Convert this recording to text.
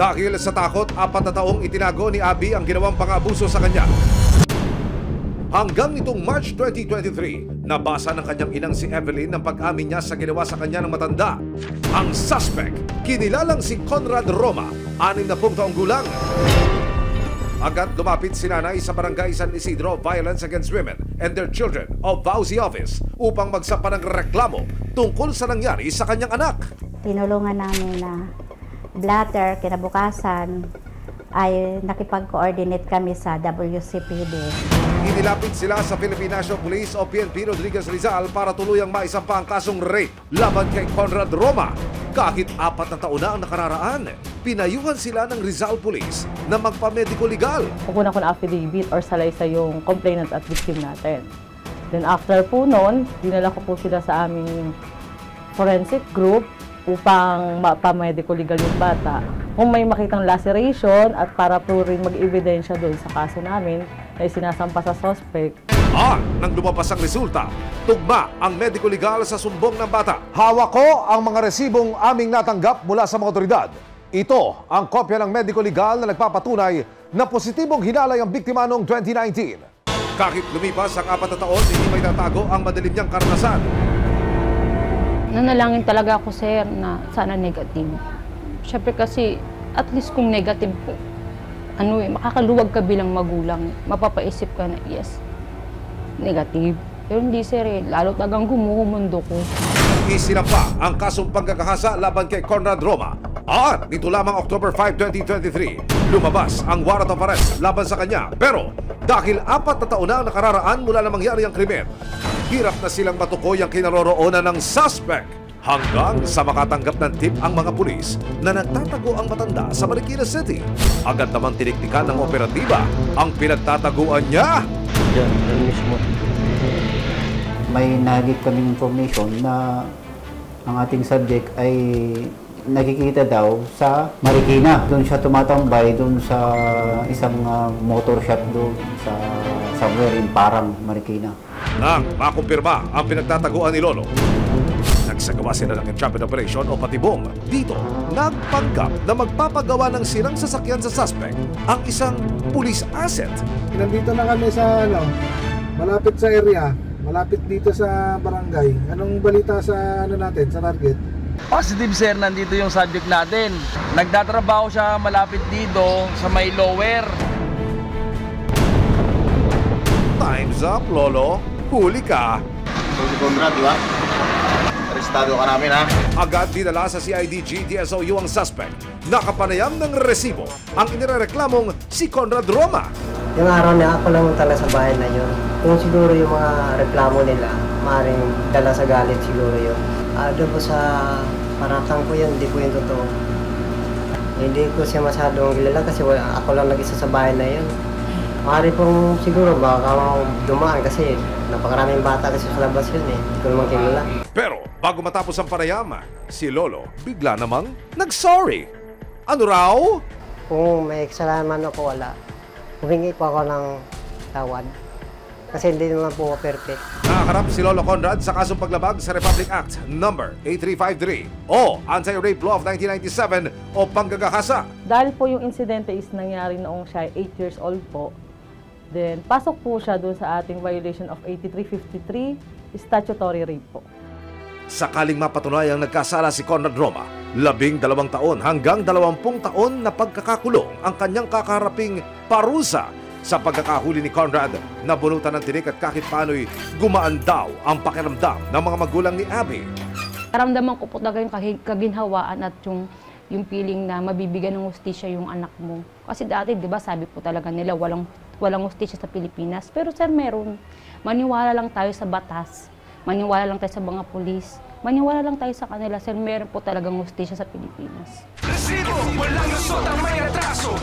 Dahil sa takot, 4 na taong itinago ni Abby ang ginawang pang-abuso sa kanya. Hanggang nitong March 2023, nabasa ng kanyang inang si Evelyn ang pag-amin niya sa ginawa sa kanya ng matanda. Ang suspect, kinilalang si Conrad Roma, 60 taong gulang. Agad lumapit si nanay sa Barangay San Isidro Violence Against Women and Their Children o VAUSI Office upang magsampa ng reklamo tungkol sa nangyari sa kanyang anak. Tinulungan namin na blatter, kinabukasan ay nakipag-coordinate kami sa WCPD. Inilapit sila sa Philippine National Police o PNP Rodriguez Rizal para tuluyang maisampa ang kasong rape laban kay Conrad Roma. Kahit 4 na taon na ang nakararaan, pinayuhan sila ng Rizal Police na magpa-medico legal. Kukunan ko na affidavit or salaysay yung complainant at victim natin. Then after po noon, dinala ko po sila sa aming forensic group upang mapa-medico legal yung bata. Kung may makitang laceration at para po rin mag-ebidensya doon sa kaso namin na sinasampa sa suspect. Nang lumabas ang resulta, tugma ang medico legal sa sumbong ng bata. Hawak ko ang mga resibong aming natanggap mula sa mga otoridad. Ito ang kopya ng medico legal na nagpapatunay na positibong hinalay ang biktima noong 2019. Kahit lumipas ang 4 na taon, hindi may tatago ang madilim niyang karanasan. Nanalangin talaga ako, sir, na sana negative. Siyempre kasi, at least kung negative po, makakaluwag ka bilang magulang, mapapaisip ka na, yes, negative. Pero hindi, sir, lalo tagang gumuhumundo ko. Isinampa ang kasong panggagahasa laban kay Conrad Roma. At nito lamang October 5, 2023, lumabas ang warrant of arrest laban sa kanya. Pero dahil 4 na taon na ang nakararaan mula na mangyari ang krimen, hirap na silang matukoy ang kinaroroonan ng suspect hanggang sa makatanggap ng tip ang mga pulis na nagtatago ang matanda sa Marikina City. Agad namang tiniktikan ng operatiba ang pinagtataguan niya. Yan mismo. May nagit kaming information na ang ating subject ay nakikita daw sa Marikina. Doon siya tumatambay doon sa isang motor shop doon sa somewhere in Parang, Marikina. Nang makumpirma ang pinagtataguan ni Lolo, nagsagawa sila ng entrapment operation o patibong. Dito, nagpanggap na magpapagawa ng sirang sasakyan sa suspect ang isang police asset. Nandito na kami sa malapit sa area, malapit dito sa barangay. Anong balita sa natin, sa target? Positive, sir, nandito yung subject natin. Nagtatrabaho siya malapit dito sa may lower. Time's up, Lolo. Huli ka. Si Conrad, di ba? Arestado ka namin, ha? Agad dinala sa CIDG DSOU ang suspect. Nakapanayam ng resibo ang inirereklamong si Conrad Roma. Yung araw na ako lang talaga sa bahay na yun. Kung siguro yung mga reklamo nila, maaaring dala sa galit siguro yun. Doon po sa paratang ko yun, hindi po yung totoo. Hindi ko siya masyadong kilala kasi ako lang nag-isa sa bahay na yun. Maaari pong siguro baka dumaan kasi napakaraming bata kasi sa labas yun eh. Hindi ko naman kilala. Pero bago matapos ang panayam, si Lolo bigla namang nag-sorry. Ano raw? Kung may kasalanan ako, wala. Humingi po ako ng tawad. Kasi hindi naman po perfect. Nakaharap si Lolo Conrad sa kasong paglabag sa Republic Act No. 8353 o Anti-Rape Law of 1997 o panggagahasa. Dahil po yung insidente is nangyari noong siya 8 years old po, then pasok po siya doon sa ating violation of 8353, statutory rape po. Sakaling mapatunayang nagkasala si Conrad Roma, 12 taon hanggang 20 taon na pagkakakulong ang kanyang kakaharaping parusa sa pagkakahuli ni Conrad na bunutan ng tinik at kahit paano'y gumaan daw ang pakiramdam ng mga magulang ni Abby. Karamdaman ko po talaga yung kaginhawaan at yung feeling na mabibigyan ng hustisya yung anak mo. Kasi dati, di ba, sabi po talaga nila walang hustisya sa Pilipinas. Pero sir, meron. Maniwala lang tayo sa batas. Maniwala lang tayo sa mga pulis. Maniwala lang tayo sa kanila. Sir, meron po talagang hustisya sa Pilipinas. Resibo, walang lusot ang may atraso.